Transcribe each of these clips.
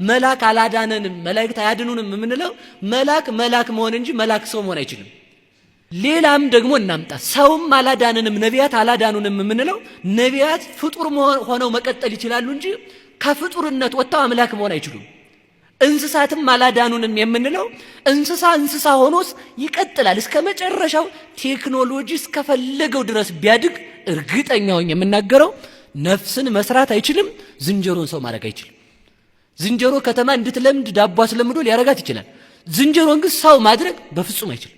መልአክ አላዳነንም መላእክት አያድኑንም የምንለው መልአክ መሆን እንጂ መልአክ ሰው መሆን አይችልም። ሌላም ደግሞ እናምጣ። ሰውም አላዳነንም ነቢያት አላዳኑንም የምንለው ነቢያት ፍጡር ሆነው መቀጠል ይችላሉ እንጂ ከፍጡርነት ወጥተው አምላክ መሆን አይችሉም። እንስሳትም አላዳኑንም የምንለው እንስሳ ሆኖስ ይቀጥላል እስከ መጨረሻው ቴክኖሎጂ እስከፈለገው ድረስ ቢያድግ እርግጠኛው የምናገረው ነፍስን መስራት አይችልም። ዝንጀሮን ሰው ማድረግ አይችልም። ዝንጀሮ ከተማ እንድትለምድ ዳቦ አስለምዶ ሊያረጋት ይችላል። ዝንጀሮን ግን ሰው ማድረግ በፍጹም አይችልም።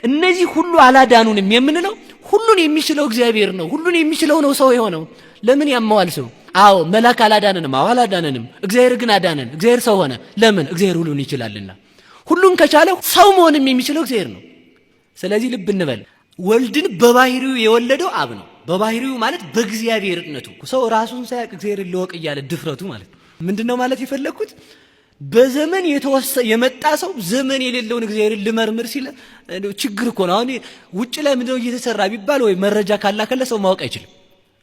እነዚህ ሁሉ አላዳኑንም የምንለው ሁሉን የሚችለው እግዚአብሔር ነው። ሁሉን የሚችለው ነው ሰው የሆነው። ለምን ያማዋል ሰው? አዎ መልአክ አላዳነንም፣ አዎ አላዳነንም። እግዚአብሔር ግን አዳነን። እግዚአብሔር ሰው ሆነ። ለምን? እግዚአብሔር ሁሉን ይችላልና። ሁሉን ከቻለ ሰው መሆንም የሚችለው እግዚአብሔር ነው። ስለዚህ ልብ እንበል። ወልድን በባህሪው የወለደው አብ ነው። በባህሪው ማለት በእግዚአብሔርነቱ። ሰው ራሱን ሳያውቅ እግዚአብሔርን ልወቅ እያለ ድፍረቱ ማለት ምንድነው ማለት የፈለኩት? በዘመን የመጣ ሰው ዘመን የሌለውን እግዚአብሔርን ልመርምር ሲል ችግር እኮ ነው። አሁን ውጭ ላይ ምንድነው እየተሰራ ቢባል ወይ መረጃ ካላከለ ሰው ማወቅ አይችልም።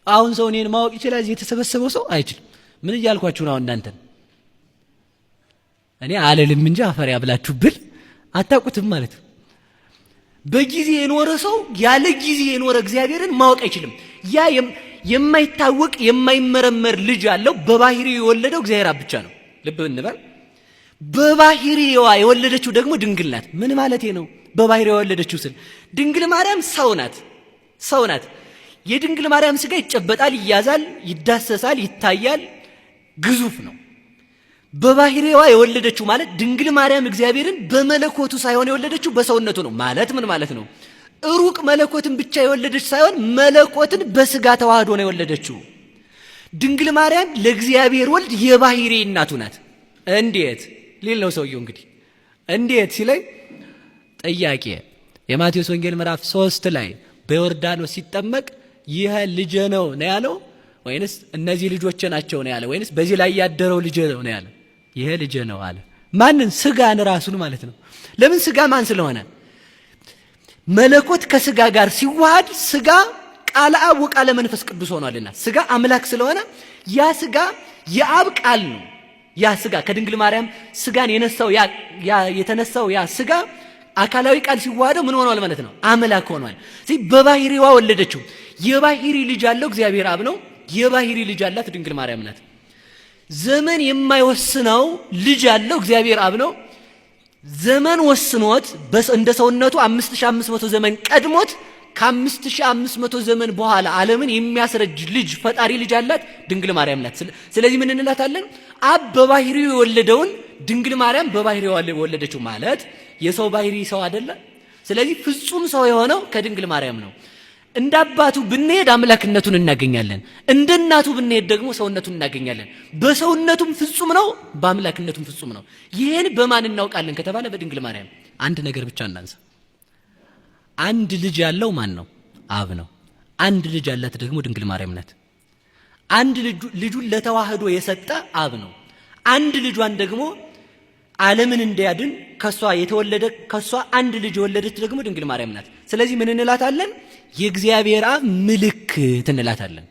አሁን ሰው እኔን ማወቅ ይችላል፣ እዚህ የተሰበሰበው ሰው አይችልም። ምን እያልኳችሁ ነው? እናንተን እኔ አለልም እንጂ አፈር ያብላችሁ ብል አታውቁትም ማለት ነው። በጊዜ የኖረ ሰው ያለ ጊዜ የኖረ እግዚአብሔርን ማወቅ አይችልም። ያ የማይታወቅ የማይመረመር ልጅ ያለው በባህሪው የወለደው እግዚአብሔር ብቻ ነው። ልብ እንበል። በባህሪዋ የወለደችው ደግሞ ድንግል ናት። ምን ማለቴ ነው? በባህሪዋ የወለደችው ስል ድንግል ማርያም ሰው ናት። የድንግል ማርያም ስጋ ይጨበጣል፣ ይያዛል፣ ይዳሰሳል፣ ይታያል፣ ግዙፍ ነው። በባህሪዋ የወለደችው ማለት ድንግል ማርያም እግዚአብሔርን በመለኮቱ ሳይሆን የወለደችው በሰውነቱ ነው። ማለት ምን ማለት ነው? ሩቅ መለኮትን ብቻ የወለደች ሳይሆን መለኮትን በስጋ ተዋህዶ ነው የወለደችው። ድንግል ማርያም ለእግዚአብሔር ወልድ የባህሪ እናቱ ናት። እንዴት ሊል ነው ሰውየው። እንግዲህ እንዴት ሲለኝ ጥያቄ የማቴዎስ ወንጌል ምዕራፍ 3 ላይ በዮርዳኖስ ሲጠመቅ ይሄ ልጄ ነው ያለው ወይንስ እነዚህ ልጆቼ ናቸው ነው ያለው? ወይንስ በዚህ ላይ ያደረው ልጄ ነው ያለው? ይሄ ልጄ ነው አለ። ማንን? ስጋን ራሱን ማለት ነው። ለምን? ስጋ ማን ስለሆነ? መለኮት ከስጋ ጋር ሲዋሃድ ስጋ ቃለ አብ ወቃለ መንፈስ ቅዱስ ሆኗልና ስጋ አምላክ ስለሆነ ያ ስጋ የአብ ቃል ነው። ያ ስጋ ከድንግል ማርያም ስጋን የተነሳው ያ ስጋ አካላዊ ቃል ሲዋሃደው ምን ሆኗል ማለት ነው? አምላክ ሆኗል። ስለዚህ በባህሪዋ ወለደችው። የባህሪ ልጅ ያለው እግዚአብሔር አብ ነው። የባህሪ ልጅ ያላት ድንግል ማርያም ናት። ዘመን የማይወስነው ልጅ ያለው እግዚአብሔር አብ ነው። ዘመን ወስኖት እንደ ሰውነቱ 5500 ዘመን ቀድሞት ከ5500 ዘመን በኋላ ዓለምን የሚያስረጅ ልጅ ፈጣሪ ልጅ ያላት ድንግል ማርያም ናት። ስለዚህ ምን እንላታለን? አብ በባህሪው የወለደውን ድንግል ማርያም በባህሪው የወለደችው ማለት የሰው ባህሪ ሰው አይደለ? ስለዚህ ፍጹም ሰው የሆነው ከድንግል ማርያም ነው። እንደ አባቱ ብንሄድ አምላክነቱን እናገኛለን። እንደ እናቱ ብንሄድ ደግሞ ሰውነቱን እናገኛለን። በሰውነቱም ፍጹም ነው፣ በአምላክነቱም ፍጹም ነው። ይሄን በማን እናውቃለን ከተባለ በድንግል ማርያም። አንድ ነገር ብቻ እናንሳ። አንድ ልጅ ያለው ማን ነው? አብ ነው። አንድ ልጅ ያላት ደግሞ ድንግል ማርያም ናት። አንድ ልጁን ለተዋህዶ የሰጠ አብ ነው። አንድ ልጇን ደግሞ ዓለምን እንዲያድን ከሷ አንድ ልጅ የወለደች ደግሞ ድንግል ማርያም ናት። ስለዚህ ምን እንላታለን? የእግዚአብሔር አብ ምልክት እንላታለን።